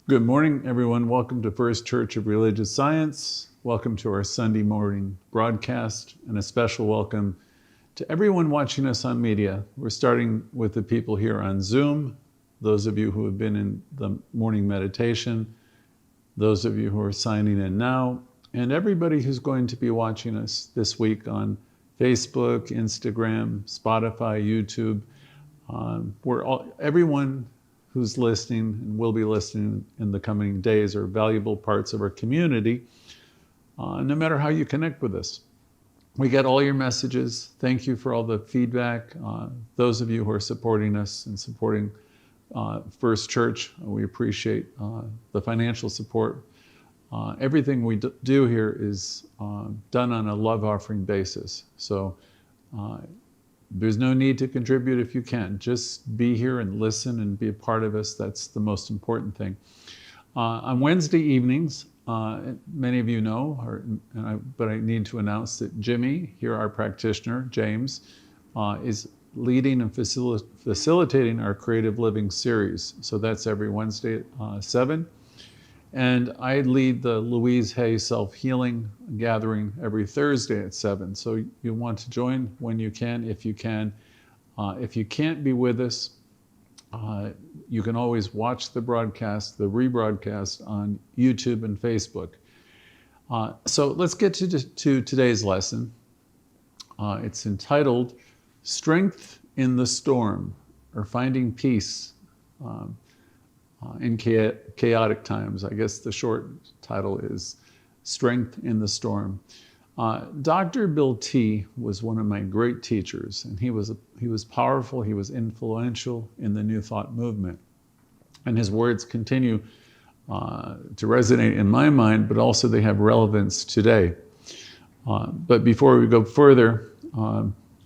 Good morning, everyone. Welcome to First Church of Religious Science. Welcome to our Sunday morning broadcast, and a special welcome to everyone watching us on media. We're starting with the people here on Zoom, those of you who have been in the morning meditation, those of you who are signing in now, and everybody who's going to be watching us this week on Facebook, Instagram, Spotify, YouTube. Everyone who's listening and will be listening in the coming days are valuable parts of our community, no matter how you connect with us. We get all your messages. Thank you for all the feedback. Those of you who are supporting us and supporting First Church, we appreciate the financial support. Everything we do here is done on a love offering basis. So there's no need to contribute if you can. Just be here and listen and be a part of us. That's the most important thing. On Wednesday evenings, many of you know, but I need to announce that Jimmy, here our practitioner, James, is leading and facilitating our Creative Living series. So that's every Wednesday at 7. And I lead the Louise Self-Healing Gathering every Thursday at 7. So you want to join when you can, if you can. If you can't be with us, you can always watch the broadcast, the rebroadcast on YouTube and Facebook. So let's get to today's lesson. It's entitled Strength in the Storm, or Finding Peace in chaotic times. I guess the short title is Strength in the Storm. Dr. Bill T. was one of my great teachers, and he was powerful, he was influential in the New Thought movement. And his words continue to resonate in my mind, but also they have relevance today. But before we go further,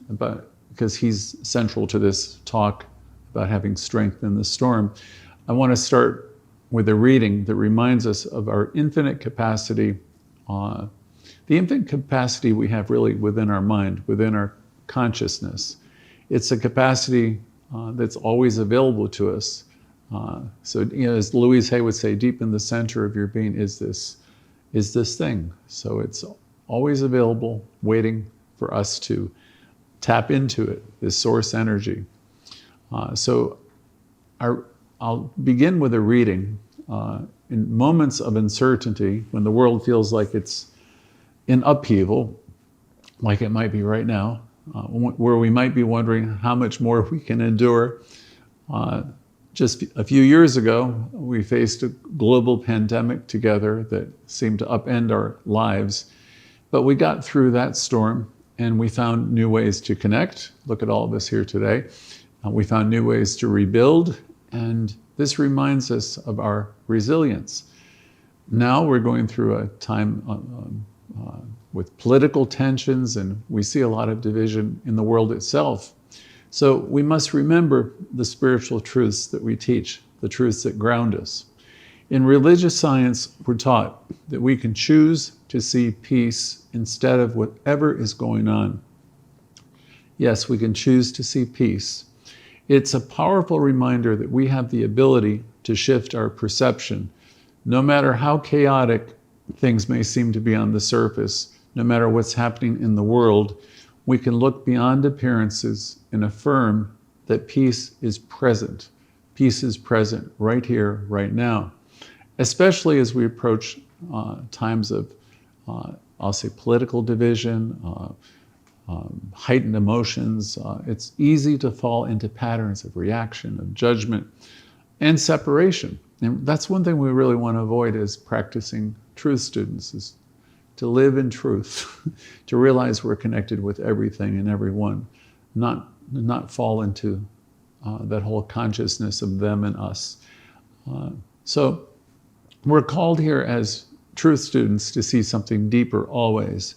because he's central to this talk about having strength in the storm, I want to start with a reading that reminds us of our infinite capacity, the infinite capacity we have really within our mind, within our consciousness. It's a capacity that's always available to us. So, as Louise Hay would say, deep in the center of your being is this thing. So it's always available, waiting for us to tap into it, this source energy. I'll begin with a reading. In moments of uncertainty, when the world feels like it's in upheaval, like it might be right now, where we might be wondering how much more we can endure. Just a few years ago, we faced a global pandemic together that seemed to upend our lives, but we got through that storm and we found new ways to connect. Look at all of us here today. We found new ways to rebuild, and this reminds us of our resilience. Now we're going through a time with political tensions, and we see a lot of division in the world itself. So we must remember the spiritual truths that we teach, the truths that ground us. In religious science, we're taught that we can choose to see peace instead of whatever is going on. Yes, we can choose to see peace. It's a powerful reminder that we have the ability to shift our perception. No matter how chaotic things may seem to be on the surface, no matter what's happening in the world, we can look beyond appearances and affirm that peace is present. Peace is present right here, right now. Especially as we approach times of, I'll say, political division, heightened emotions. It's easy to fall into patterns of reaction, of judgment, and separation. And that's one thing we really want to avoid as practicing truth students, is to live in truth, to realize we're connected with everything and everyone, not fall into that whole consciousness of them and us. So we're called here as truth students to see something deeper always.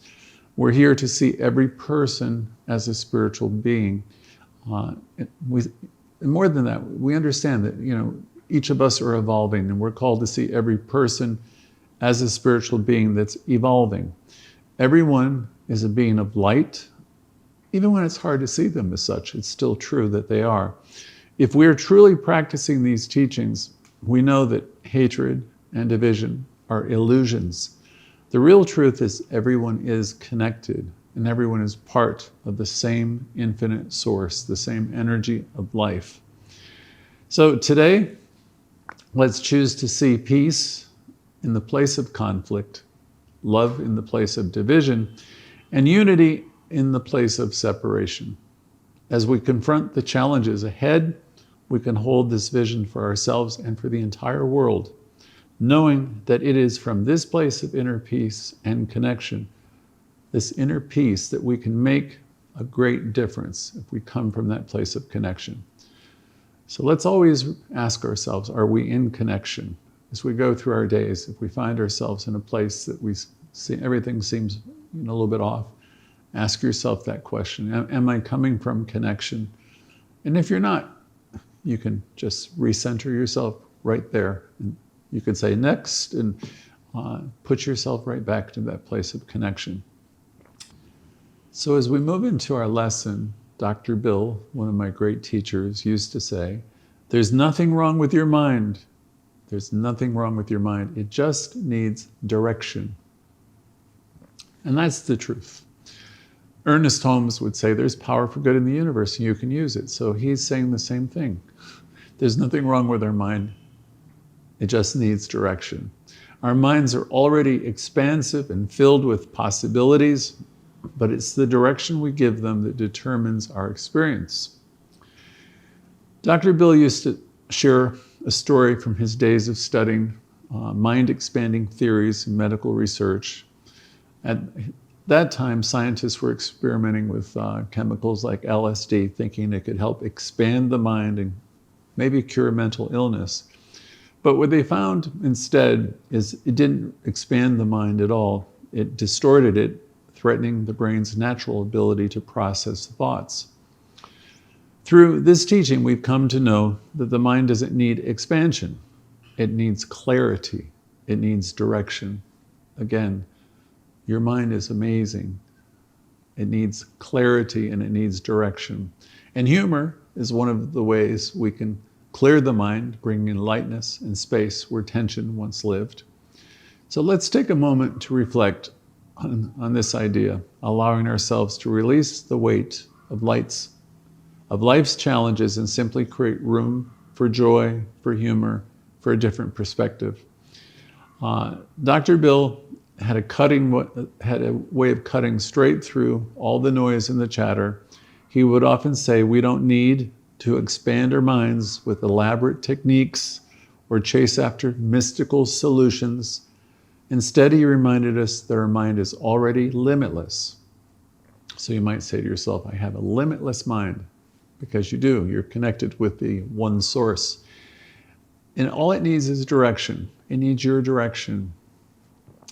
We're here to see every person as a spiritual being. More than that, we understand that each of us are evolving, and we're called to see every person as a spiritual being that's evolving. Everyone is a being of light. Even when it's hard to see them as such, it's still true that they are. If we're truly practicing these teachings, we know that hatred, and division are illusions. The real truth is everyone is connected, and everyone is part of the same infinite source, the same energy of life. So today, let's choose to see peace in the place of conflict, love in the place of division, and unity in the place of separation. As we confront the challenges ahead, we can hold this vision for ourselves and for the entire world, knowing that it is from this place of inner peace and connection, this inner peace, that we can make a great difference if we come from that place of connection. So let's always ask ourselves, are we in connection? As we go through our days, if we find ourselves in a place that we see everything seems a little bit off, ask yourself that question. Am I coming from connection? And if you're not, you can just recenter yourself right there. And you can say next and put yourself right back to that place of connection. So as we move into our lesson, Dr. Bill, one of my great teachers, used to say, there's nothing wrong with your mind. There's nothing wrong with your mind. It just needs direction. And that's the truth. Ernest Holmes would say there's power for good in the universe and you can use it. So he's saying the same thing. There's nothing wrong with our mind. It just needs direction. Our minds are already expansive and filled with possibilities, but it's the direction we give them that determines our experience. Dr. Bill used to share a story from his days of studying mind-expanding theories in medical research. At that time, scientists were experimenting with chemicals like LSD, thinking it could help expand the mind and maybe cure mental illness. But what they found instead is it didn't expand the mind at all. It distorted it, threatening the brain's natural ability to process thoughts. Through this teaching, we've come to know that the mind doesn't need expansion. It needs clarity. It needs direction. Again, your mind is amazing. It needs clarity and it needs direction. And humor is one of the ways we can clear the mind, bringing in lightness and space where tension once lived. So let's take a moment to reflect on this idea, allowing ourselves to release the weight of life's challenges and simply create room for joy, for humor, for a different perspective. Dr. Bill had a way of cutting straight through all the noise and the chatter. He would often say, we don't need to expand our minds with elaborate techniques or chase after mystical solutions. Instead, he reminded us that our mind is already limitless. So you might say to yourself, I have a limitless mind, because you do. You're connected with the one source. And all it needs is direction. It needs your direction.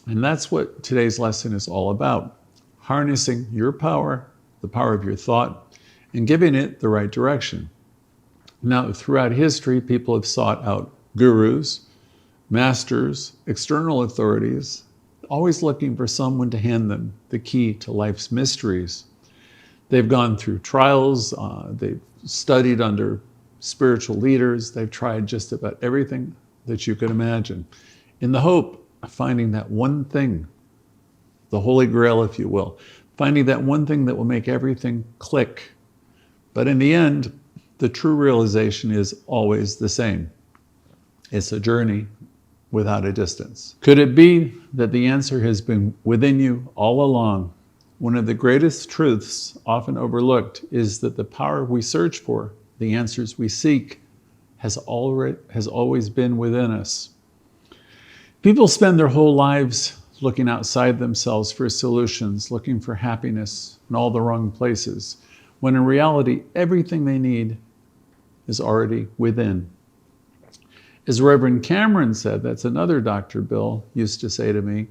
And that's what today's lesson is all about. Harnessing your power, the power of your thought, and giving it the right direction. Now, throughout history, people have sought out gurus, masters, external authorities, always looking for someone to hand them the key to life's mysteries. They've gone through trials, they've studied under spiritual leaders, they've tried just about everything that you could imagine, in the hope of finding that one thing, the Holy Grail, if you will, finding that one thing that will make everything click. But in the end, the true realization is always the same. It's a journey without a distance. Could it be that the answer has been within you all along? One of the greatest truths often overlooked is that the power we search for, the answers we seek, has always been within us. People spend their whole lives looking outside themselves for solutions, looking for happiness in all the wrong places, when in reality, everything they need is already within. As Reverend Cameron said, that's another Dr. Bill used to say to me,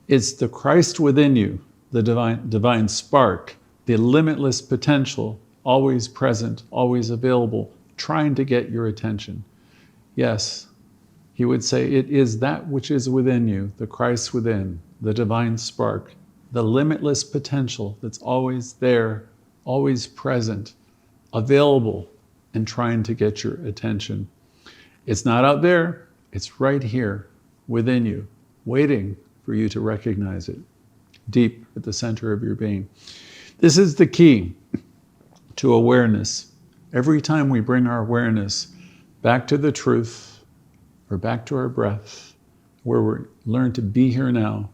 it's the Christ within you, the divine spark, the limitless potential, always present, always available, trying to get your attention. Yes, he would say it is that which is within you, the Christ within, the divine spark, the limitless potential that's always there, always present, available, and trying to get your attention. It's not out there, It's right here within you, waiting for you to recognize it, deep at the center of your being. This is the key to awareness. Every time we bring our awareness back to the truth or back to our breath, where we learn to be here now,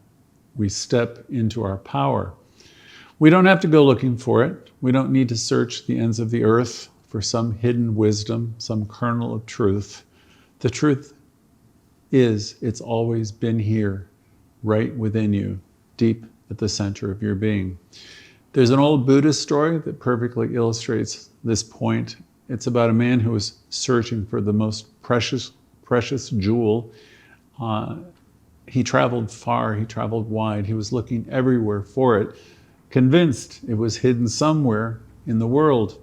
we step into our power. We don't have to go looking for it. We don't need to search the ends of the earth for some hidden wisdom, some kernel of truth. The truth is, it's always been here, right within you, deep at the center of your being. There's an old Buddhist story that perfectly illustrates this point. It's about a man who was searching for the most precious jewel. He traveled far, he traveled wide, he was looking everywhere for it, convinced it was hidden somewhere in the world.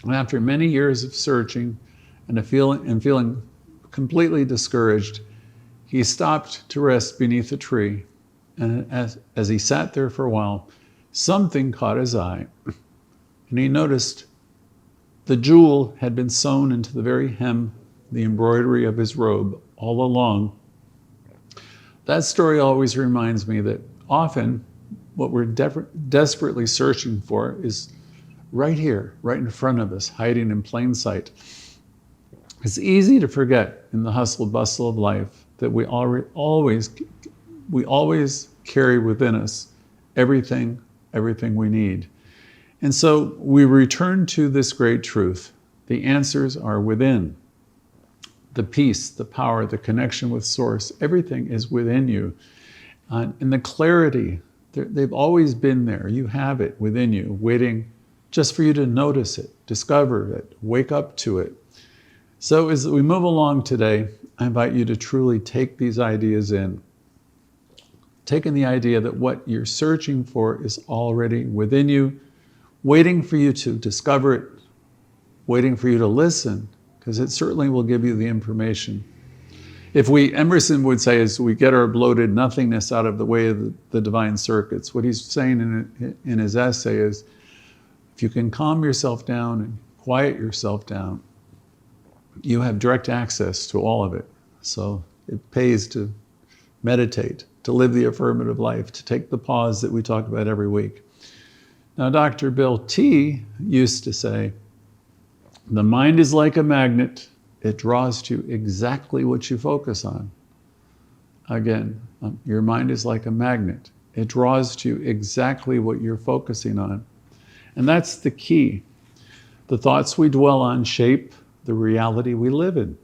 And after many years of searching and feeling completely discouraged, he stopped to rest beneath a tree. And as he sat there for a while, something caught his eye. And he noticed the jewel had been sewn into the very hem, the embroidery of his robe all along. That story always reminds me that often what we're desperately searching for is right here, right in front of us, hiding in plain sight. It's easy to forget in the hustle bustle of life that we always carry within us everything we need. And so we return to this great truth. The answers are within. The peace, the power, the connection with Source, everything is within you. And the clarity, they've always been there. You have it within you, waiting just for you to notice it, discover it, wake up to it. So as we move along today, I invite you to truly take these ideas in. Taking the idea that what you're searching for is already within you, waiting for you to discover it, waiting for you to listen, because it certainly will give you the information. Emerson would say, as we get our bloated nothingness out of the way of the divine circuits, what he's saying in his essay is, if you can calm yourself down and quiet yourself down, you have direct access to all of it. So it pays to meditate, to live the affirmative life, to take the pause that we talk about every week. Now, Dr. Bill T. used to say, the mind is like a magnet. It draws to exactly what you focus on. Again, your mind is like a magnet. It draws to exactly what you're focusing on. And that's the key. The thoughts we dwell on shape the reality we live in.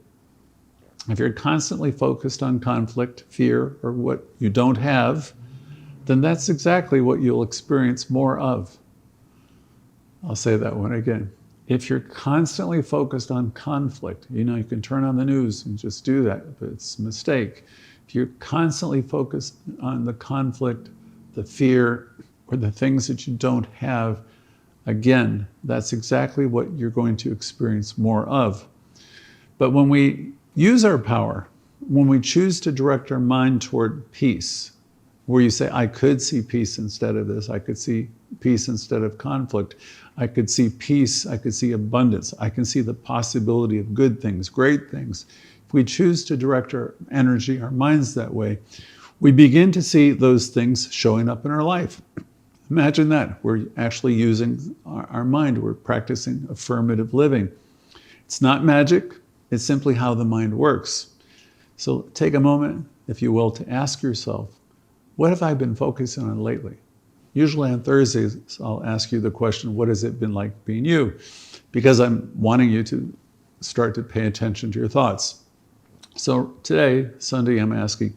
If you're constantly focused on conflict, fear, or what you don't have, then that's exactly what you'll experience more of. I'll say that one again. If you're constantly focused on conflict, you can turn on the news and just do that, but it's a mistake. If you're constantly focused on the conflict, the fear, or the things that you don't have, again, that's exactly what you're going to experience more of. But when we use our power, when we choose to direct our mind toward peace, where you say, I could see peace instead of this, I could see peace instead of conflict, I could see peace, I could see abundance, I can see the possibility of good things, great things. If we choose to direct our energy, our minds that way, we begin to see those things showing up in our life. Imagine that. We're actually using our mind. We're practicing affirmative living. It's not magic. It's simply how the mind works. So take a moment, if you will, to ask yourself, what have I been focusing on lately? Usually on Thursdays, I'll ask you the question, what has it been like being you? Because I'm wanting you to start to pay attention to your thoughts. So today, Sunday, I'm asking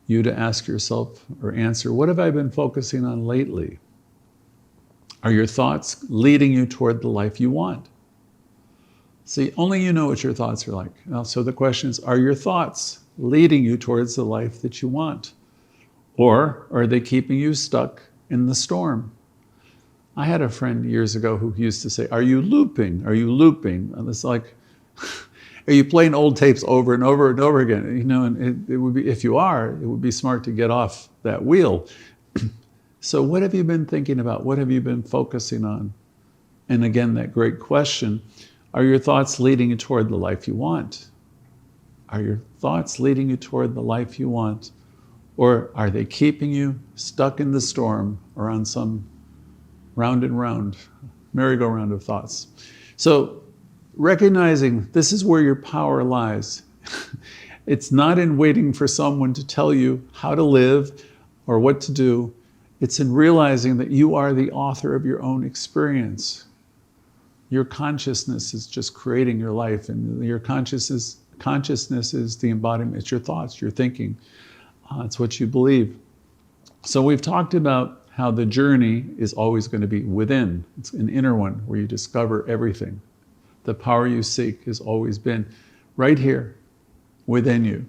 you to ask yourself or answer, what have I been focusing on lately? Are your thoughts leading you toward the life you want? See, only you know what your thoughts are like. So the question is, are your thoughts leading you towards the life that you want? Or are they keeping you stuck in the storm? I had a friend years ago who used to say, are you looping? Are you looping? And it's like, are you playing old tapes over and over and over again? And it would be, if you are, it would be smart to get off that wheel. So what have you been thinking about? What have you been focusing on? And again, that great question, are your thoughts leading you toward the life you want? Are your thoughts leading you toward the life you want? Or are they keeping you stuck in the storm or on some round and round merry-go-round of thoughts? So recognizing this is where your power lies. It's not in waiting for someone to tell you how to live or what to do. It's in realizing that you are the author of your own experience. Your consciousness is just creating your life, and your consciousness is the embodiment. It's your thoughts, your thinking. It's what you believe. So we've talked about how the journey is always going to be within. It's an inner one where you discover everything. The power you seek has always been right here within you,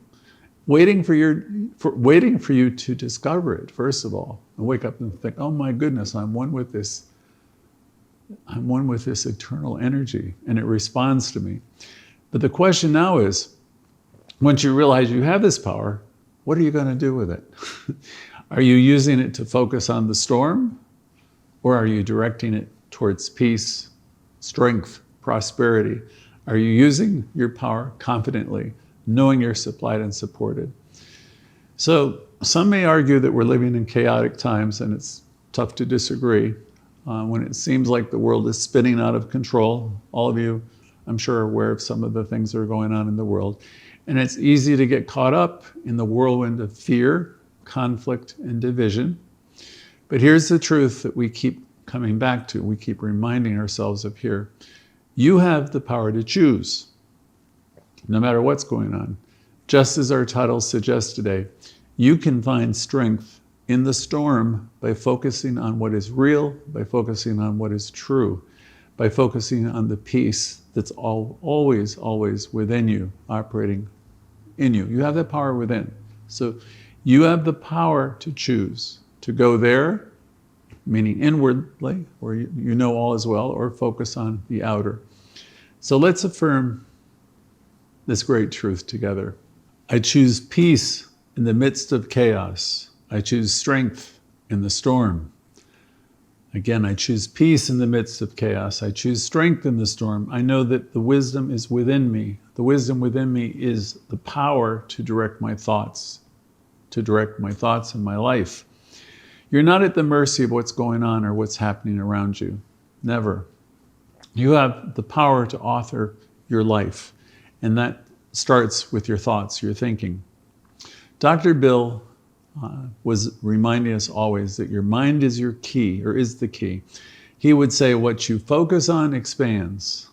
waiting for you to discover it, first of all, and wake up and think, oh my goodness, I'm one with this eternal energy, and it responds to me. But the question now is, once you realize you have this power, what are you going to do with it? Are you using it to focus on the storm, or are you directing it towards peace, strength, prosperity? Are you using your power confidently, knowing you're supplied and supported? So some may argue that we're living in chaotic times, and it's tough to disagree. When it seems like the world is spinning out of control, all of you, I'm sure, are aware of some of the things that are going on in the world. And it's easy to get caught up in the whirlwind of fear, conflict, and division. But here's the truth that we keep coming back to. We keep reminding ourselves of here. You have the power to choose, no matter what's going on. Just as our title suggests today, you can find strength in the storm by focusing on what is real, by focusing on what is true, by focusing on the peace that's always within you, operating in you. You have that power within. So you have the power to choose to go there, meaning inwardly, where you know all is well, or focus on the outer. So let's affirm this great truth together. I choose peace in the midst of chaos. I choose strength in the storm. Again, I choose peace in the midst of chaos. I choose strength in the storm. I know that the wisdom is within me. The wisdom within me is the power to direct my thoughts in my life. You're not at the mercy of what's going on or what's happening around you. Never. You have the power to author your life, and that starts with your thoughts, your thinking. Dr. Bill was reminding us always that your mind is your key, or is the key. He would say, what you focus on expands.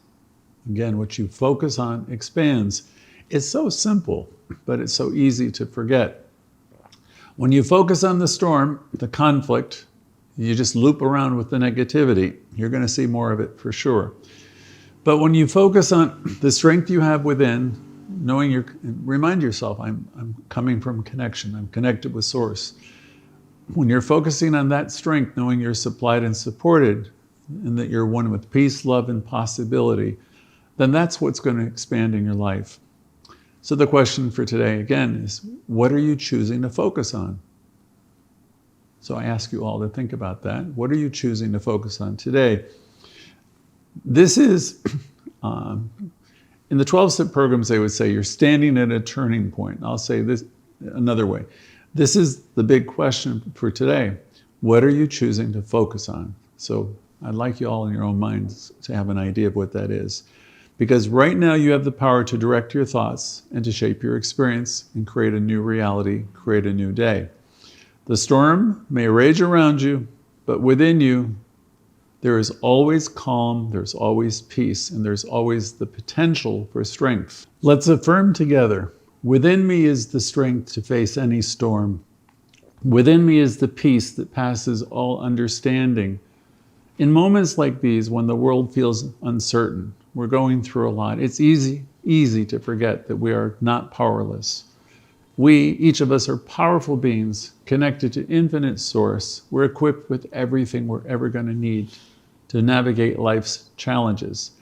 Again, what you focus on expands. It's so simple, but it's so easy to forget. When you focus on the storm, the conflict, you just loop around with the negativity. You're going to see more of it for sure. But when you focus on the strength you have within, remind yourself, I'm coming from connection. I'm connected with Source. When you're focusing on that strength, knowing you're supplied and supported, and that you're one with peace, love, and possibility, then that's what's going to expand in your life. So the question for today, again, is what are you choosing to focus on? So I ask you all to think about that. What are you choosing to focus on today? This is, in the 12-step programs, they would say you're standing at a turning point. I'll say this another way. This is the big question for today. What are you choosing to focus on? So I'd like you all in your own minds to have an idea of what that is. Because right now you have the power to direct your thoughts and to shape your experience and create a new reality, create a new day. The storm may rage around you, but within you, there is always calm, there's always peace, and there's always the potential for strength. Let's affirm together, within me is the strength to face any storm. Within me is the peace that passes all understanding. In moments like these, when the world feels uncertain, we're going through a lot, it's easy to forget that we are not powerless. We, each of us, are powerful beings connected to infinite Source. We're equipped with everything we're ever going to need to navigate life's challenges.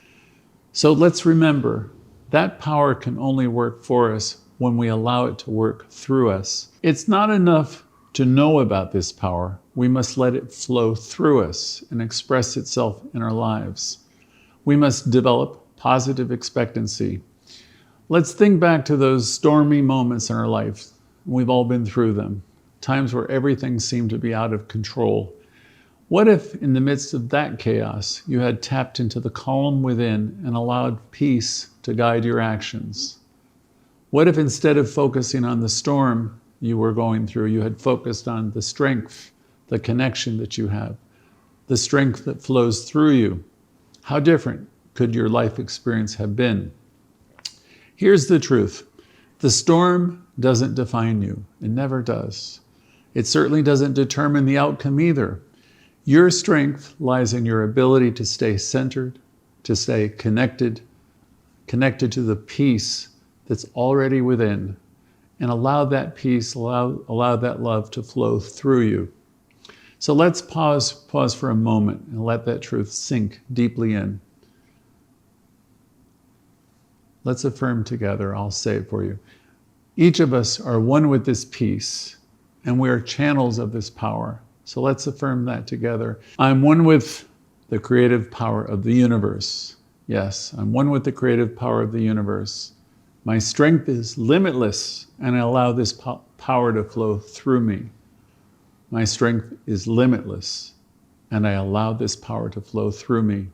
So let's remember, that power can only work for us when we allow it to work through us. It's not enough to know about this power. We must let it flow through us and express itself in our lives. We must develop positive expectancy. Let's think back to those stormy moments in our life. We've all been through them. Times where everything seemed to be out of control. What if in the midst of that chaos, you had tapped into the calm within and allowed peace to guide your actions? What if instead of focusing on the storm you were going through, you had focused on the strength, the connection that you have, the strength that flows through you? How different could your life experience have been? Here's the truth. The storm doesn't define you. It never does. It certainly doesn't determine the outcome either. Your strength lies in your ability to stay centered, to stay connected to the peace that's already within, and allow that peace, allow that love to flow through you. So let's pause for a moment and let that truth sink deeply in. Let's affirm together. I'll say it for you. Each of us are one with this peace, and we are channels of this power. So let's affirm that together. I'm one with the creative power of the universe. Yes, I'm one with the creative power of the universe. My strength is limitless, and I allow this power to flow through me. My strength is limitless, and I allow this power to flow through me.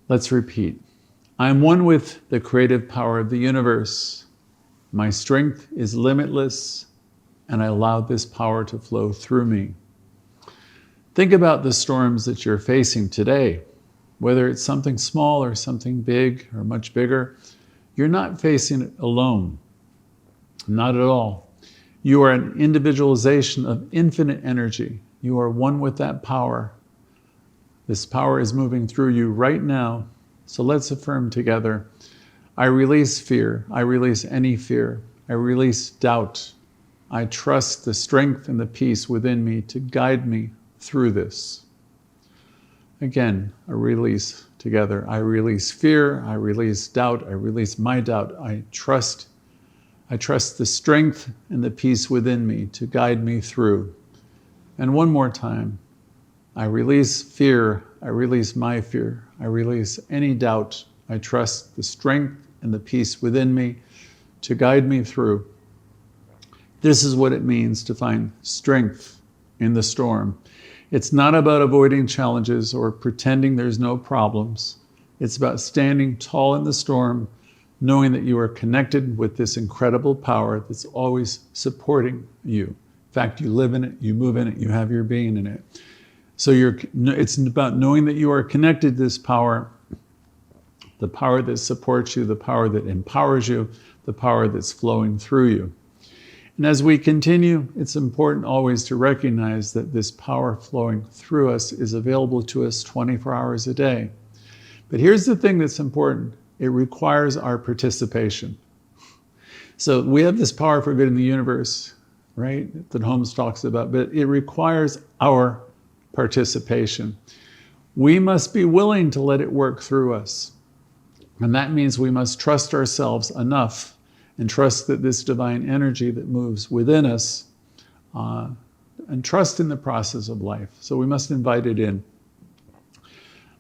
Let's repeat. I am one with the creative power of the universe. My strength is limitless, and I allow this power to flow through me. Think about the storms that you're facing today. Whether it's something small or something big or much bigger, you're not facing it alone. Not at all. You are an individualization of infinite energy. You are one with that power. This power is moving through you right now. So let's affirm together. I release fear. I release any fear. I release doubt. I trust the strength and the peace within me to guide me through this. Again, a release together. I release fear. I release doubt. I release my doubt. I trust the strength and the peace within me to guide me through. And one more time. I release fear. I release my fear. I release any doubt. I trust the strength and the peace within me to guide me through. This is what it means to find strength in the storm. It's not about avoiding challenges or pretending there's no problems. It's about standing tall in the storm, knowing that you are connected with this incredible power that's always supporting you. In fact, you live in it, you move in it, you have your being in it. So it's about knowing that you are connected to this power, the power that supports you, the power that empowers you, the power that's flowing through you. And as we continue, it's important always to recognize that this power flowing through us is available to us 24 hours a day. But here's the thing that's important. It requires our participation. So we have this power for good in the universe, right, that Holmes talks about, but it requires our participation. We must be willing to let it work through us. And that means we must trust ourselves enough and trust that this divine energy that moves within us, and trust in the process of life. So we must invite it in.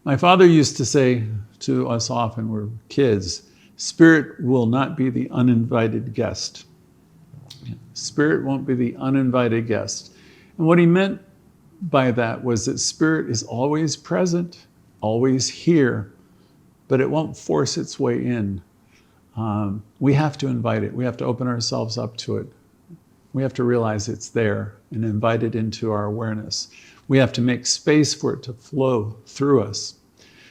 My father used to say to us often, we're kids, Spirit will not be the uninvited guest. Spirit won't be the uninvited guest. And what he meant by that was that Spirit is always present, always here, but it won't force its way in. We have to invite it. We have to open ourselves up to it. We have to realize it's there and invite it into our awareness. We have to make space for it to flow through us.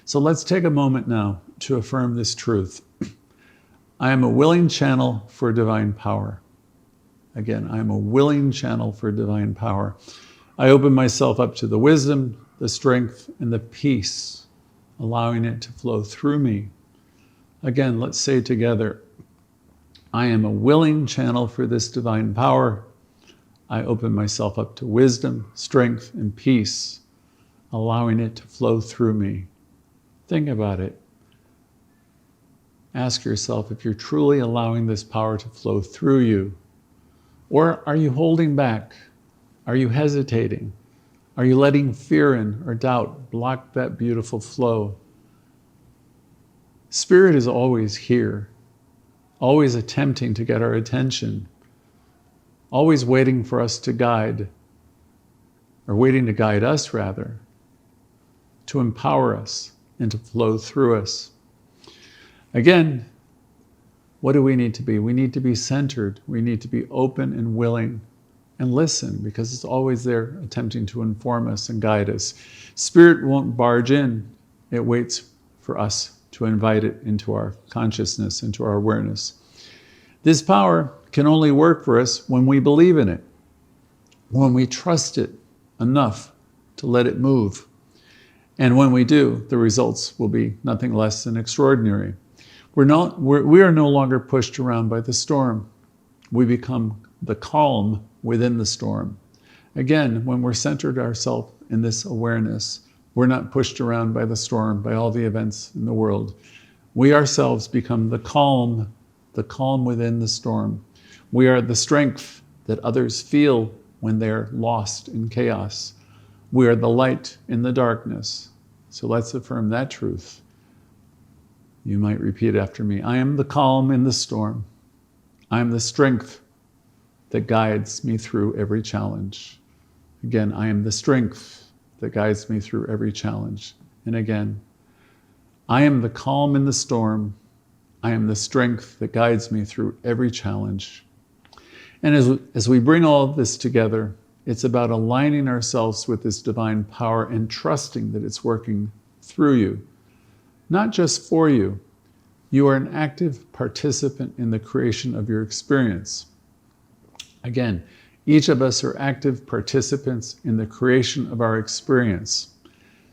So let's take a moment now to affirm this truth. I am a willing channel for divine power. Again, I am a willing channel for divine power. I open myself up to the wisdom, the strength, and the peace, allowing it to flow through me. Again, let's say together, I am a willing channel for this divine power. I open myself up to wisdom, strength, and peace, allowing it to flow through me. Think about it. Ask yourself if you're truly allowing this power to flow through you. Or are you holding back? Are you hesitating? Are you letting fear in or doubt block that beautiful flow? Spirit is always here. always attempting to get our attention, always waiting for us to guide, or waiting to guide us rather, to empower us and to flow through us. Again, what do we need to be? We need to be centered. We need to be open and willing and listen, because it's always there attempting to inform us and guide us. Spirit won't barge in. It waits for us to invite it into our consciousness, into our awareness. This power can only work for us when we believe in it, when we trust it enough to let it move. And when we do, the results will be nothing less than extraordinary. We are no longer pushed around by the storm. We become the calm within the storm. Again, when we're centered ourselves in this awareness, we're not pushed around by the storm, by all the events in the world. We ourselves become the calm within the storm. We are the strength that others feel when they're lost in chaos. We are the light in the darkness. So let's affirm that truth. You might repeat after me. I am the calm in the storm. I am the strength that guides me through every challenge. Again, I am the strength that guides me through every challenge. And again, I am the calm in the storm. I am the strength that guides me through every challenge. And as we bring all of this together, it's about aligning ourselves with this divine power and trusting that it's working through you, not just for you. You are an active participant in the creation of your experience. Again, each of us are active participants in the creation of our experience.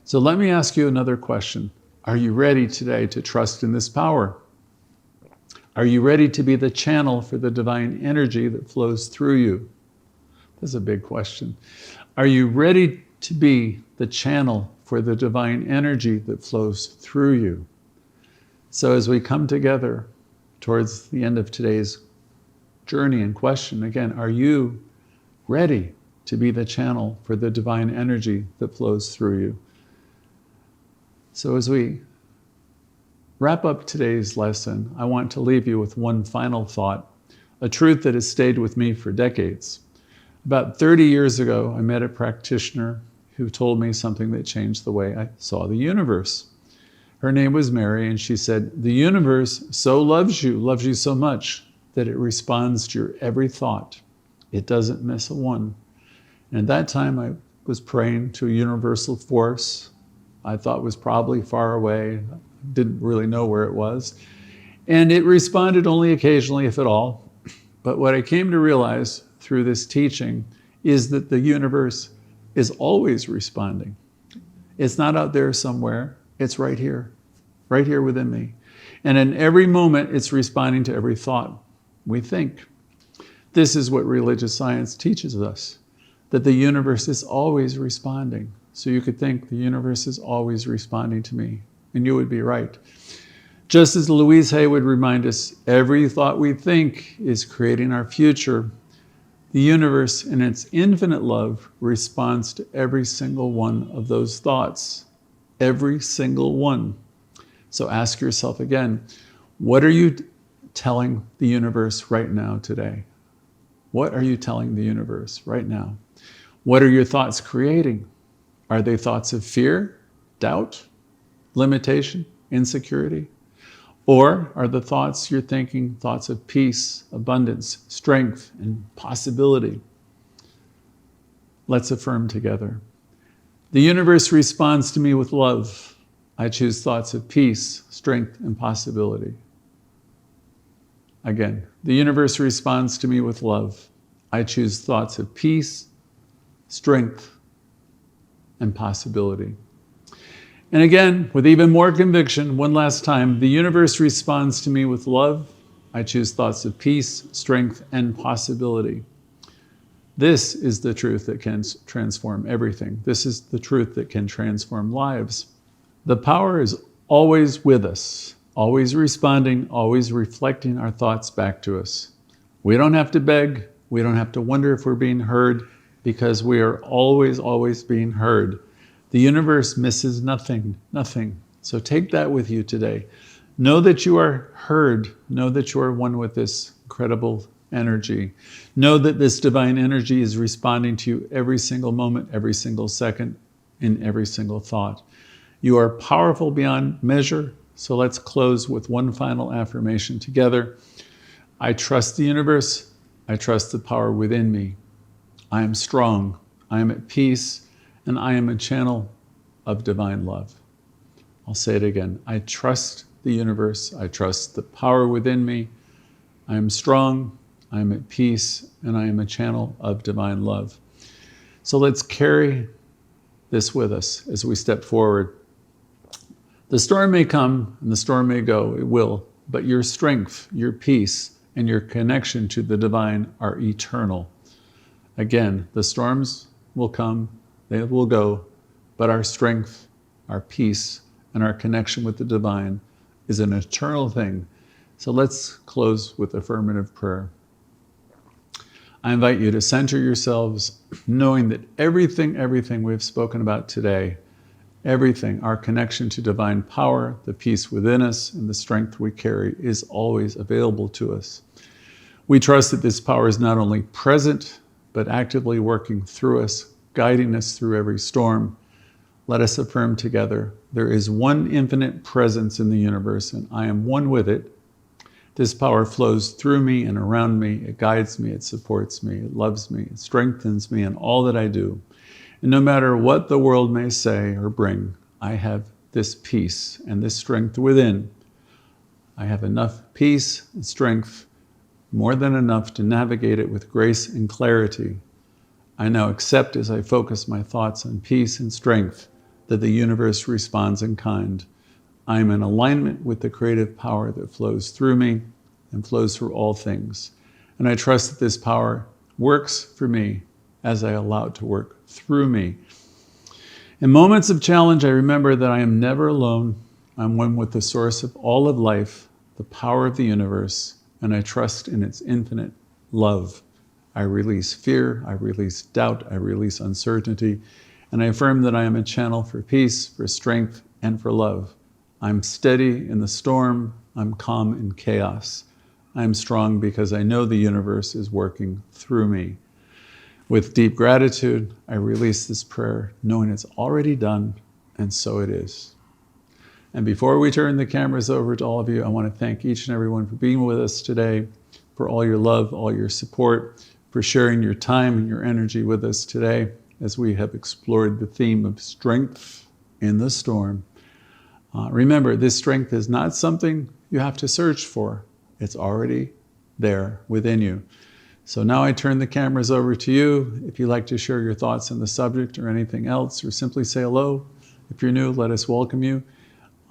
So let me ask you another question. Are you ready today to trust in this power? Are you ready to be the channel for the divine energy that flows through you? That's a big question. Are you ready to be the channel for the divine energy that flows through you? So as we come together towards the end of today's journey and question, again, are you ready to be the channel for the divine energy that flows through you? So as we wrap up today's lesson, I want to leave you with one final thought, a truth that has stayed with me for decades. About 30 years ago, I met a practitioner who told me something that changed the way I saw the universe. Her name was Mary, and she said, the universe so loves you so much, that it responds to your every thought. It doesn't miss a one. And at that time, I was praying to a universal force I thought was probably far away, didn't really know where it was. And it responded only occasionally, if at all. But what I came to realize through this teaching is that the universe is always responding. It's not out there somewhere. It's right here within me. And in every moment, it's responding to every thought we think. This is what religious science teaches us, that the universe is always responding. So you could think the universe is always responding to me, and you would be right. Just as Louise would remind us, every thought we think is creating our future. The universe, in its infinite love, responds to every single one of those thoughts. Every single one. So ask yourself again, what are you telling the universe right now today? What are you telling the universe right now? What are your thoughts creating? Are they thoughts of fear, doubt, limitation, insecurity? Or are the thoughts you're thinking thoughts of peace, abundance, strength, and possibility? Let's affirm together. The universe responds to me with love. I choose thoughts of peace, strength, and possibility. Again, the universe responds to me with love. I choose thoughts of peace, strength, and possibility. And again, with even more conviction, one last time, the universe responds to me with love. I choose thoughts of peace, strength, and possibility. This is the truth that can transform everything. This is the truth that can transform lives. The power is always with us, always responding, always reflecting our thoughts back to us. We don't have to beg. We don't have to wonder if we're being heard, because we are always being heard. The universe misses nothing. So take that with you today. Know that you are heard. Know that you are one with this incredible energy. Know that this divine energy is responding to you every single moment, every single second, in every single thought. You are powerful beyond measure. So let's close with one final affirmation together. I trust the universe. I trust the power within me. I am strong. I am at peace, and I am a channel of divine love. I'll say it again. I trust the universe. I trust the power within me. I am strong. I am at peace, and I am a channel of divine love. So let's carry this with us as we step forward. The storm may come and the storm may go. It will. But your strength, your peace, and your connection to the divine are eternal. Again, the storms will come, they will go, but our strength, our peace, and our connection with the divine is an eternal thing. So let's close with affirmative prayer. I invite you to center yourselves, knowing that everything we've spoken about today, everything, our connection to divine power, the peace within us, and the strength we carry is always available to us. We trust that this power is not only present, but actively working through us, guiding us through every storm. Let us affirm together, there is one infinite presence in the universe, and I am one with it. This power flows through me and around me. It guides me, it supports me, it loves me, it strengthens me in all that I do. And no matter what the world may say or bring, I have this peace and this strength within. I have enough peace and strength, more than enough to navigate it with grace and clarity. I now accept, as I focus my thoughts on peace and strength, that the universe responds in kind. I am in alignment with the creative power that flows through me and flows through all things. And I trust that this power works for me as I allow it to work through me. In moments of challenge, I remember that I am never alone. I'm one with the source of all of life, the power of the universe, and I trust in its infinite love. I release fear, I release doubt, I release uncertainty, and I affirm that I am a channel for peace, for strength, and for love. I'm steady in the storm, I'm calm in chaos. I'm strong because I know the universe is working through me. With deep gratitude, I release this prayer, knowing it's already done, and so it is. And before we turn the cameras over to all of you, I want to thank each and everyone for being with us today, for all your love, all your support, for sharing your time and your energy with us today as we have explored the theme of strength in the storm. Remember, this strength is not something you have to search for. It's already there within you. So now I turn the cameras over to you. If you'd like to share your thoughts on the subject or anything else, or simply say hello. If you're new, let us welcome you.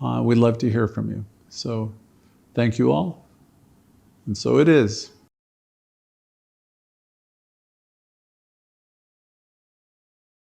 We'd love to hear from you. So thank you all. And so it is.